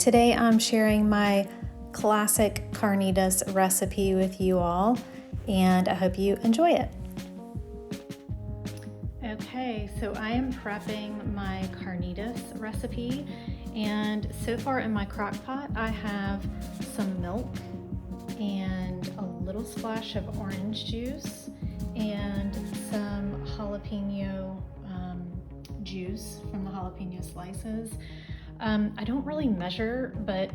Today I'm sharing my classic carnitas recipe with you all, and I hope you enjoy it. Okay, so I am prepping my carnitas recipe, and so far in my crock pot I have some milk and a little splash of orange juice and some jalapeno juice from the jalapeno slices. I don't really measure, but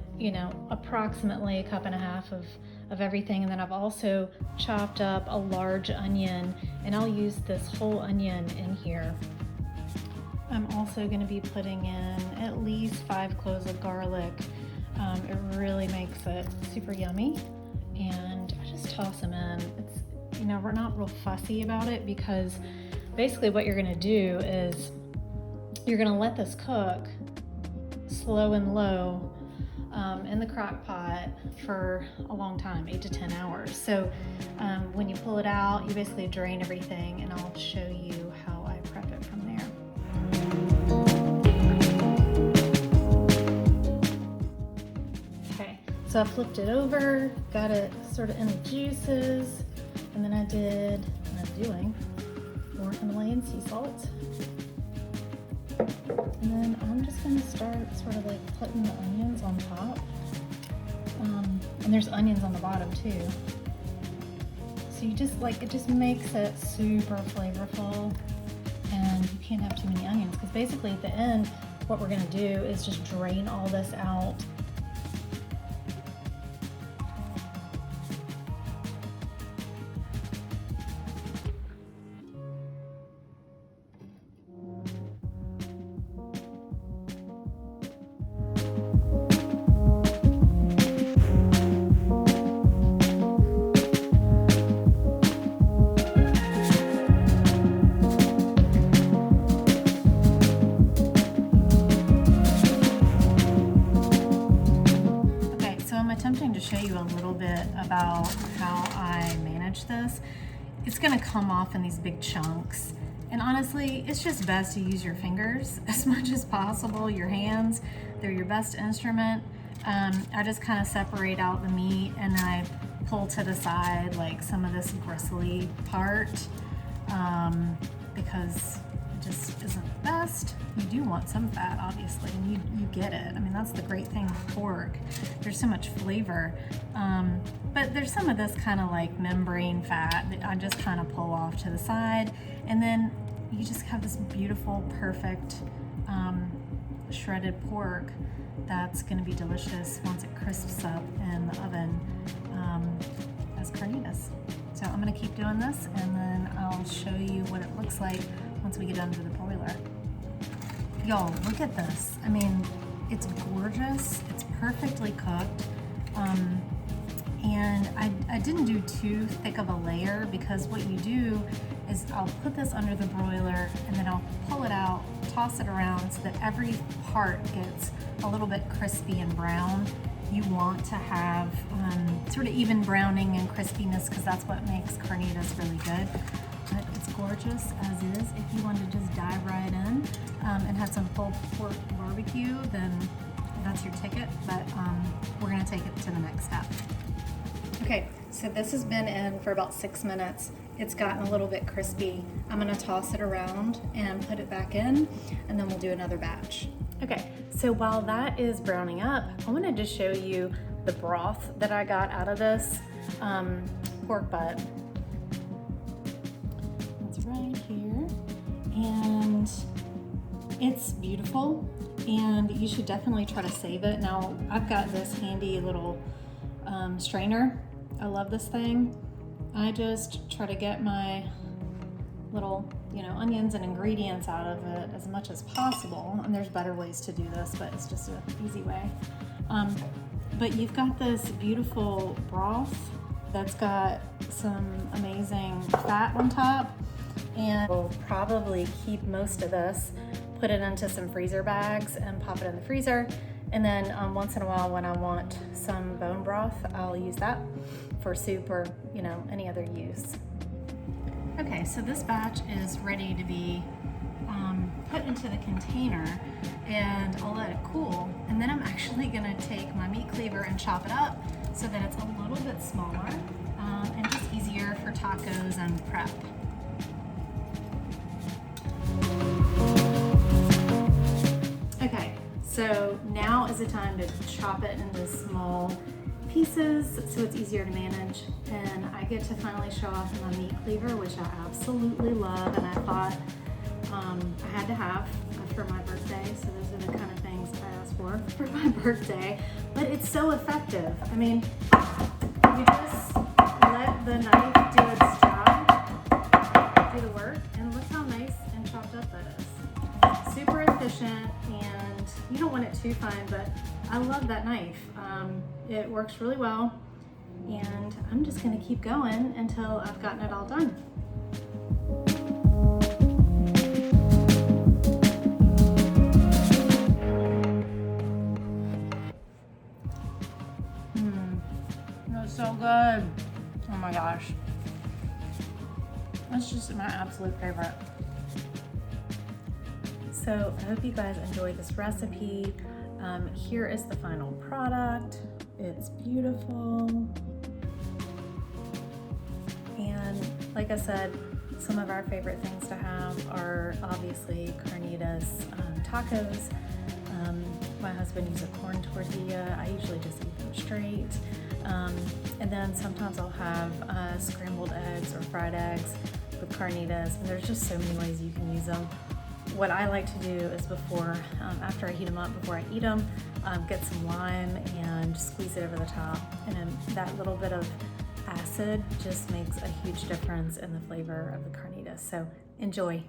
approximately a cup and a half of everything. And then I've also chopped up a large onion, and I'll use this whole onion in here. I'm also going to be putting in at least 5 cloves of garlic. It really makes it super yummy, and I just toss them in. We're not real fussy about it, because basically what you're going to do is you're going to let this cook slow and low in the crock pot for a long time, 8 to 10 hours. So when you pull it out, you basically drain everything, and I'll show you how I prep it from there. Okay, so I flipped it over, got it sort of in the juices, and then I'm doing more Himalayan sea salt. And then I'm just going to start sort of like putting the onions on top. And there's onions on the bottom too. So you just it just makes it super flavorful, and you can't have too many onions, because basically at the end what we're going to do is just drain all this out. Attempting to show you a little bit about how I manage this. It's going to come off in these big chunks, and honestly it's just best to use your fingers as much as possible. Your hands, they're your best instrument. I just kind of separate out the meat, and I pull to the side like some of this bristly part, because it just isn't the best. You do want some fat, obviously, and you get it. I mean, that's the great thing with pork. There's so much flavor, but there's some of this kind of like membrane fat that I just kind of pull off to the side, and then you just have this beautiful, perfect shredded pork that's going to be delicious once it crisps up in the oven as carnitas. So I'm going to keep doing this, and then I'll show you what it looks like once we get under the broiler. Y'all, look at this. I mean, it's gorgeous. It's perfectly cooked. And I didn't do too thick of a layer, because what you do is I'll put this under the broiler, and then I'll pull it out, toss it around so that every part gets a little bit crispy and brown. You want to have sort of even browning and crispiness, because that's what makes carnitas really good. But it's gorgeous as is. If you want to just dive right in and have some pulled pork barbecue, then that's your ticket. But we're going to take it to the next step. Okay, so this has been in for about 6 minutes. It's gotten a little bit crispy. I'm going to toss it around and put it back in, and then we'll do another batch. Okay, so while that is browning up, I wanted to show you the broth that I got out of this pork butt. Right here, and it's beautiful, and you should definitely try to save it. Now I've got this handy little strainer. I love this thing. I just try to get my little onions and ingredients out of it as much as possible, and there's better ways to do this, but it's just an easy way. But you've got this beautiful broth that's got some amazing fat on top, and we'll probably keep most of this, put it into some freezer bags and pop it in the freezer, and then once in a while when I want some bone broth, I'll use that for soup or any other use. Okay, so this batch is ready to be put into the container, and I'll let it cool, and then I'm actually actually gonna take my meat cleaver and chop it up so that it's a little bit smaller and just easier for tacos and prep. Okay, so now is the time to chop it into small pieces so it's easier to manage, and I get to finally show off my meat cleaver, which I absolutely love, and I thought I had to have for my birthday, so those are the kind of things I asked for my birthday. But it's so effective. I mean, you just let the knife do its job, do the work, and look how nice and chopped up that is. Super efficient, and you don't want it too fine, but I love that knife. It works really well, and I'm just gonna keep going until I've gotten it all done. That's so good. Oh my gosh. That's just my absolute favorite. So I hope you guys enjoyed this recipe. Here is the final product. It's beautiful. And like I said, some of our favorite things to have are obviously carnitas tacos. My husband uses a corn tortilla. I usually just eat them straight. And then sometimes I'll have scrambled eggs or fried eggs with carnitas. And there's just so many ways you can use them. What I like to do is after I heat them up, before I eat them, get some lime and squeeze it over the top. And then that little bit of acid just makes a huge difference in the flavor of the carnitas. So enjoy.